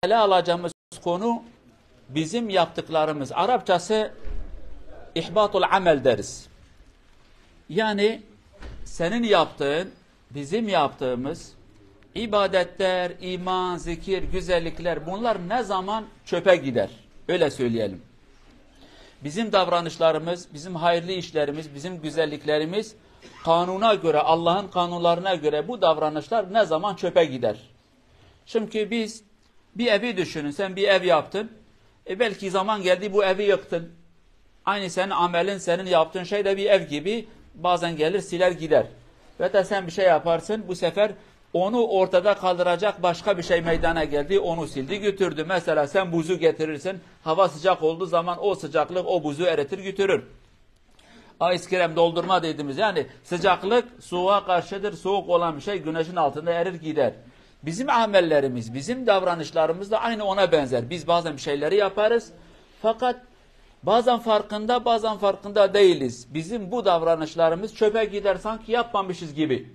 ele alacağımız konu bizim yaptıklarımız. Arapçası ihbatul amel deriz. Yani senin yaptığın, bizim yaptığımız ibadetler, iman, zikir, güzellikler bunlar ne zaman çöpe gider? Öyle söyleyelim. Bizim davranışlarımız, bizim hayırlı işlerimiz, bizim güzelliklerimiz kanuna göre, Allah'ın kanunlarına göre bu davranışlar ne zaman çöpe gider? Çünkü biz bir evi düşünün. Sen bir ev yaptın. Belki zaman geldi bu evi yıktın. Aynı senin amelin, senin yaptığın şey de bir ev gibi bazen gelir siler gider. Ve de sen bir şey yaparsın. Bu sefer onu ortada kaldıracak başka bir şey meydana geldi. Onu sildi götürdü. Mesela sen buzu getirirsin. Hava sıcak olduğu zaman o sıcaklık o buzu eritir götürür. Ice krem doldurma dediğimiz yani sıcaklık soğuğa karşıdır. Soğuk olan bir şey güneşin altında erir gider. Bizim amellerimiz, bizim davranışlarımız da aynı ona benzer. Biz bazen bir şeyleri yaparız. Fakat bazen farkında değiliz. Bizim bu davranışlarımız çöpe gider sanki yapmamışız gibi.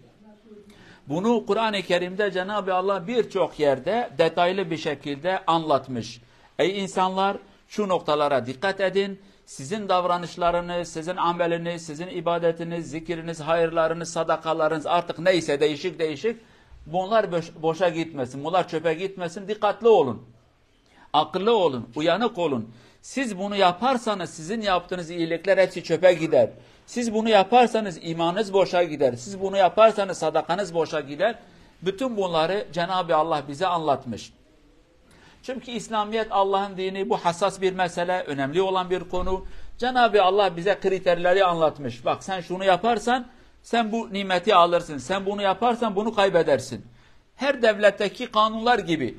Bunu Kur'an-ı Kerim'de Cenab-ı Allah birçok yerde detaylı bir şekilde anlatmış. Ey insanlar şu noktalara dikkat edin. Sizin davranışlarınız, sizin ameliniz, sizin ibadetiniz, zikriniz, hayırlarınız, sadakalarınız artık neyse değişik. Bunlar boşa gitmesin, bunlar çöpe gitmesin. Dikkatli olun, akıllı olun, uyanık olun. Siz bunu yaparsanız sizin yaptığınız iyilikler hepsi çöpe gider. Siz bunu yaparsanız imanınız boşa gider. Siz bunu yaparsanız sadakanız boşa gider. Bütün bunları Cenab-ı Allah bize anlatmış. Çünkü İslamiyet Allah'ın dini, bu hassas bir mesele, önemli olan bir konu. Cenab-ı Allah bize kriterleri anlatmış. Bak sen şunu yaparsan sen bu nimeti alırsın. Sen bunu yaparsan bunu kaybedersin. Her devletteki kanunlar gibi.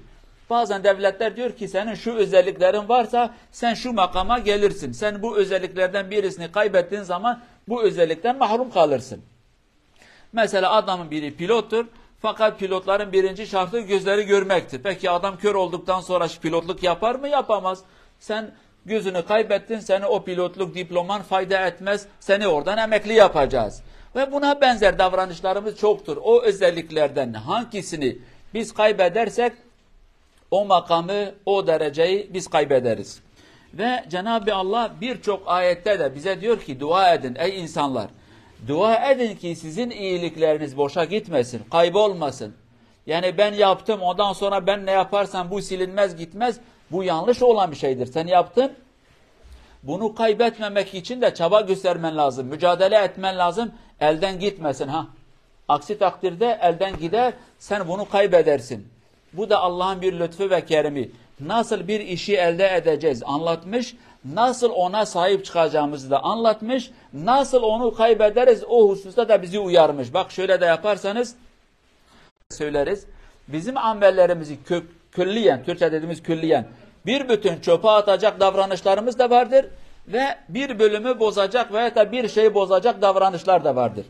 Bazen devletler diyor ki senin şu özelliklerin varsa sen şu makama gelirsin. Sen bu özelliklerden birisini kaybettiğin zaman bu özellikten mahrum kalırsın. Mesela adamın biri pilottur. Fakat pilotların birinci şartı gözleri görmektir. Peki adam kör olduktan sonra pilotluk yapar mı? Yapamaz. Sen gözünü kaybettin, seni o pilotluk diploman fayda etmez. Seni oradan emekli yapacağız. Ve buna benzer davranışlarımız çoktur. O özelliklerden hangisini biz kaybedersek o makamı, o dereceyi biz kaybederiz. Ve Cenab-ı Allah birçok ayette de bize diyor ki dua edin ey insanlar. Dua edin ki sizin iyilikleriniz boşa gitmesin, kaybolmasın. Yani ben yaptım ondan sonra ben ne yaparsam bu silinmez gitmez. Bu yanlış olan bir şeydir. Sen yaptın. Bunu kaybetmemek için de çaba göstermen lazım. Mücadele etmen lazım. Elden gitmesin. Aksi takdirde elden gider. Sen bunu kaybedersin. Bu da Allah'ın bir lütfu ve keremi. Nasıl bir işi elde edeceğiz anlatmış. Nasıl ona sahip çıkacağımızı da anlatmış. Nasıl onu kaybederiz o hususta da bizi uyarmış. Bak şöyle de yaparsanız söyleriz. Bizim amellerimizi külliyen, Türkçe dediğimiz külliyen bir bütün çöpe atacak davranışlarımız da vardır. Ve bir bölümü bozacak veya da bir şeyi bozacak davranışlar da vardır.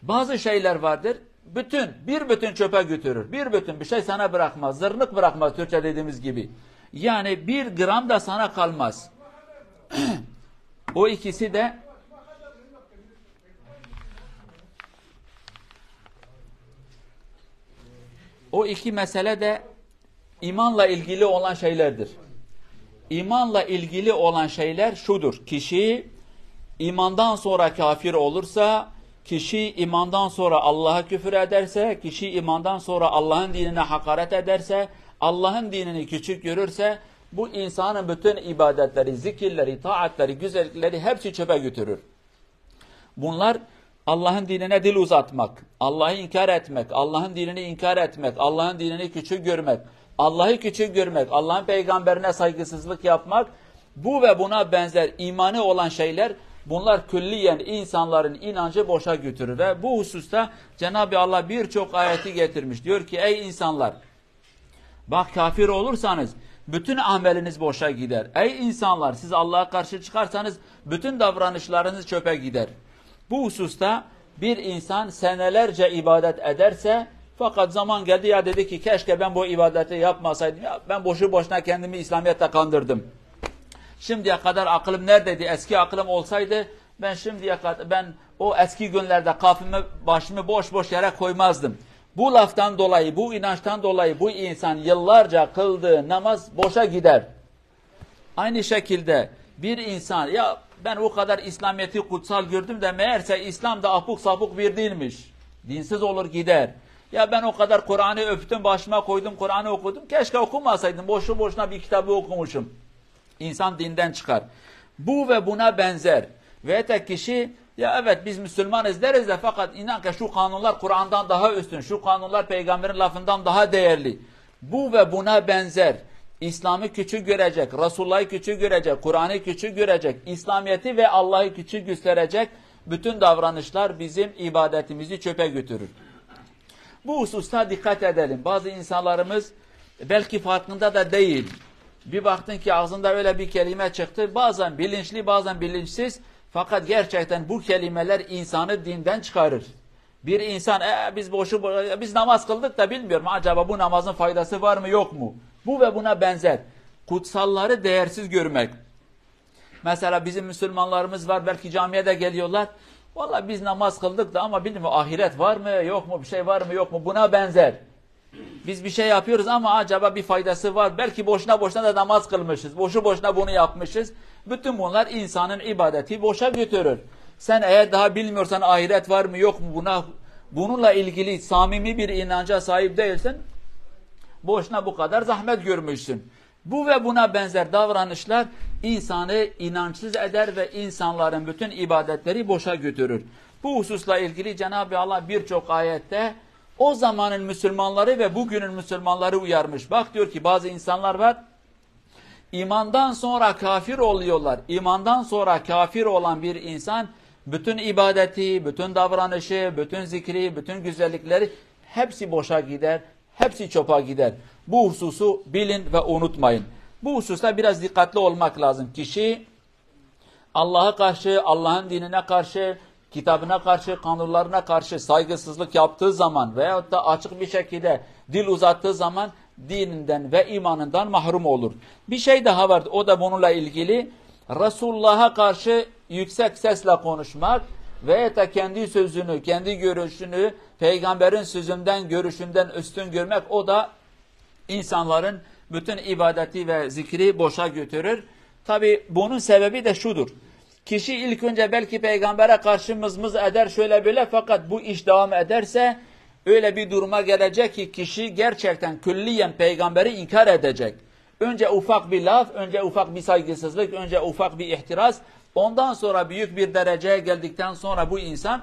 Bazı şeyler vardır. Bir bütün çöpe götürür. Bir bütün bir şey sana bırakmaz. Zırnık bırakmaz Türkçe dediğimiz gibi. Yani 1 gram da sana kalmaz. O ikisi de o iki mesele de imanla ilgili olan şeylerdir. İmanla ilgili olan şeyler şudur. Kişi imandan sonra kafir olursa, kişi imandan sonra Allah'a küfür ederse, kişi imandan sonra Allah'ın dinine hakaret ederse, Allah'ın dinini küçük görürse, bu insanın bütün ibadetleri, zikirleri, taatleri, güzellikleri hepsi çöpe götürür. Bunlar Allah'ın dinine dil uzatmak, Allah'ı inkar etmek, Allah'ın dinini inkar etmek, Allah'ın dinini küçük görmek, Allah'ı küçük görmek, Allah'ın peygamberine saygısızlık yapmak, bu ve buna benzer imanı olan şeyler, bunlar külliyen insanların inancı boşa götürür. Ve bu hususta Cenab-ı Allah birçok ayeti getirmiş. Diyor ki ey insanlar, bak kafir olursanız bütün ameliniz boşa gider. Ey insanlar siz Allah'a karşı çıkarsanız bütün davranışlarınız çöpe gider. Bu hususta bir insan senelerce ibadet ederse fakat zaman geldi ya dedi ki keşke ben bu ibadeti yapmasaydım. Ya ben boşu boşuna kendimi İslamiyet'te kandırdım. Şimdiye kadar aklım neredeydi? Eski aklım olsaydı ben şimdiye kadar o eski günlerde kafamı başımı boş yere koymazdım. Bu laftan dolayı, bu inançtan dolayı bu insan yıllarca kıldığı namaz boşa gider. Aynı şekilde bir insan, ya ben o kadar İslamiyet'i kutsal gördüm de meğerse İslam da apuk sapuk bir dinmiş. Dinsiz olur gider. Ya ben o kadar Kur'an'ı öptüm, başıma koydum, Kur'an'ı okudum. Keşke okumasaydım, boşu boşuna bir kitabı okumuşum. İnsan dinden çıkar. Bu ve buna benzer. Ve tek kişi, ya evet biz Müslümanız deriz de fakat inan ki şu kanunlar Kur'an'dan daha üstün, şu kanunlar peygamberin lafından daha değerli. Bu ve buna benzer. İslam'ı küçük görecek, Resulullah'ı küçük görecek, Kur'an'ı küçük görecek, İslamiyet'i ve Allah'ı küçük gösterecek bütün davranışlar bizim ibadetimizi çöpe götürür. Bu hususta dikkat edelim. Bazı insanlarımız belki farkında da değil. Bir baktın ki ağzında öyle bir kelime çıktı. Bazen bilinçli, bazen bilinçsiz. Fakat gerçekten bu kelimeler insanı dinden çıkarır. Bir insan biz namaz kıldık da bilmiyorum acaba bu namazın faydası var mı yok mu? Bu ve buna benzer. Kutsalları değersiz görmek. Mesela bizim Müslümanlarımız var, belki camiye de geliyorlar. Vallahi biz namaz kıldık da ama bilmiyorum ahiret var mı yok mu, bir şey var mı yok mu, buna benzer. Biz bir şey yapıyoruz ama acaba bir faydası var. Belki boşuna boşuna da namaz kılmışız. Boşu boşuna bunu yapmışız. Bütün bunlar insanın ibadeti boşa götürür. Sen eğer daha bilmiyorsan ahiret var mı yok mu, bununla ilgili samimi bir inanca sahip değilsen boşuna bu kadar zahmet görmüşsün. Bu ve buna benzer davranışlar insanı inançsız eder ve insanların bütün ibadetleri boşa götürür. Bu hususla ilgili Cenab-ı Allah birçok ayette o zamanın Müslümanları ve bugünün Müslümanları uyarmış. Bak diyor ki bazı insanlar var, imandan sonra kafir oluyorlar. İmandan sonra kafir olan bir insan bütün ibadeti, bütün davranışı, bütün zikri, bütün güzellikleri hepsi boşa gider, hepsi çöpe gider. Bu hususu bilin ve unutmayın. Bu hususta biraz dikkatli olmak lazım. Kişi Allah'a karşı, Allah'ın dinine karşı, kitabına karşı, kanunlarına karşı saygısızlık yaptığı zaman veyahut da açık bir şekilde dil uzattığı zaman dininden ve imanından mahrum olur. Bir şey daha vardı, o da bununla ilgili. Resulullah'a karşı yüksek sesle konuşmak veyahut da kendi sözünü, kendi görüşünü peygamberin sözünden, görüşünden üstün görmek, o da insanların bütün ibadeti ve zikri boşa götürür. Tabi bunun sebebi de şudur. Kişi ilk önce belki peygambere karşı mızmız eder şöyle böyle, fakat bu iş devam ederse öyle bir duruma gelecek ki kişi gerçekten külliyen peygamberi inkar edecek. Önce ufak bir laf, önce ufak bir saygısızlık, önce ufak bir ihtiras, ondan sonra büyük bir dereceye geldikten sonra bu insan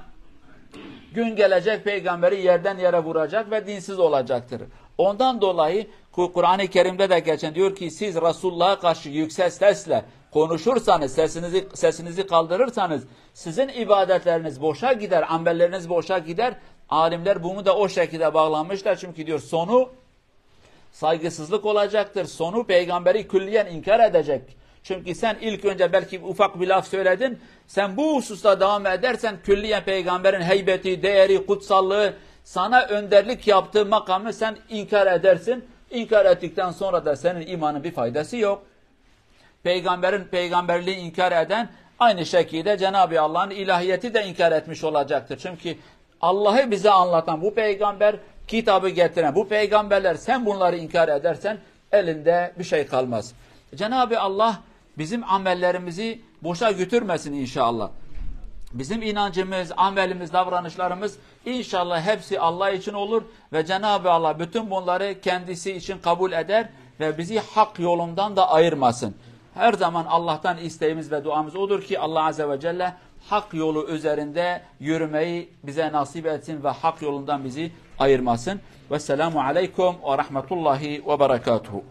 gün gelecek peygamberi yerden yere vuracak ve dinsiz olacaktır. Ondan dolayı Kur'an-ı Kerim'de de geçen diyor ki siz Resulullah'a karşı yüksek sesle konuşursanız, sesinizi kaldırırsanız sizin ibadetleriniz boşa gider, amelleriniz boşa gider. Alimler bunu da o şekilde bağlamışlar. Çünkü diyor sonu saygısızlık olacaktır. Sonu peygamberi külliyen inkar edecek. Çünkü sen ilk önce belki ufak bir laf söyledin. Sen bu hususta devam edersen külliyen peygamberin heybeti, değeri, kutsallığı, sana önderlik yaptığı makamı sen inkar edersin. İnkar ettikten sonra da senin imanın bir faydası yok. Peygamberliği inkar eden aynı şekilde Cenab-ı Allah'ın ilahiyeti de inkar etmiş olacaktır. Çünkü Allah'ı bize anlatan bu peygamber, kitabı getiren bu peygamberler, sen bunları inkar edersen elinde bir şey kalmaz. Cenab-ı Allah bizim amellerimizi boşa götürmesin inşallah. Bizim inancımız, amelimiz, davranışlarımız inşallah hepsi Allah için olur ve Cenab-ı Allah bütün bunları kendisi için kabul eder ve bizi hak yolundan da ayırmasın. Her zaman Allah'tan isteğimiz ve duamız odur ki Allah Azze ve Celle hak yolu üzerinde yürümeyi bize nasip etsin ve hak yolundan bizi ayırmasın. Vesselamu aleykum ve rahmetullahi ve berekatuhu.